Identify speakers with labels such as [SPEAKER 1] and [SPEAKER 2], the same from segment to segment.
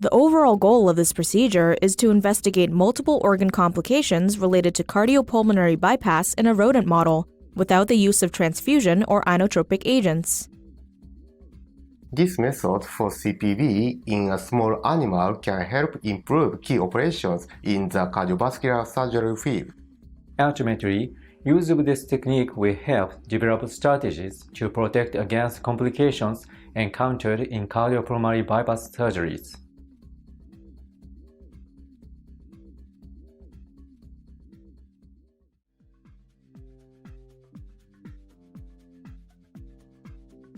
[SPEAKER 1] The overall goal of this procedure is to investigate multiple organ complications related to cardiopulmonary bypass in a rodent model without the use of transfusion or inotropic agents.
[SPEAKER 2] This method for CPB in a small animal can help improve key operations in the cardiovascular surgery field.
[SPEAKER 3] Ultimately, use of this technique will help develop strategies to protect against complications encountered in cardiopulmonary bypass surgeries.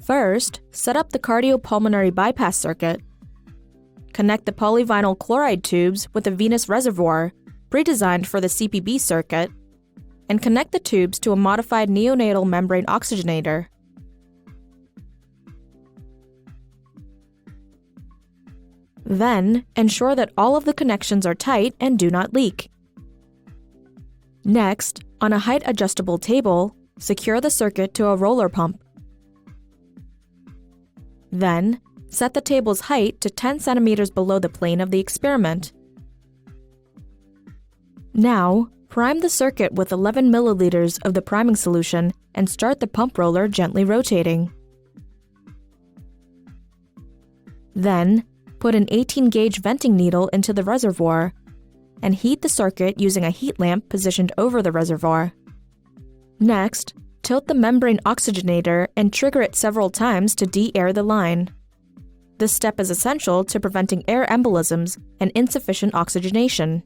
[SPEAKER 1] First, set up the cardiopulmonary bypass circuit. Connect the polyvinyl chloride tubes with a venous reservoir, pre-designed for the CPB circuit, and connect the tubes to a modified neonatal membrane oxygenator. Then, ensure that all of the connections are tight and do not leak. Next, on a height-adjustable table, secure the circuit to a roller pump. Then, set the table's height to 10 centimeters below the plane of the experiment. Now, prime the circuit with 11 milliliters of the priming solution and start the pump roller gently rotating. Then, put an 18-gauge venting needle into the reservoir and heat the circuit using a heat lamp positioned over the reservoir. Next, tilt the membrane oxygenator and trigger it several times to de-air the line. This step is essential to preventing air embolisms and insufficient oxygenation.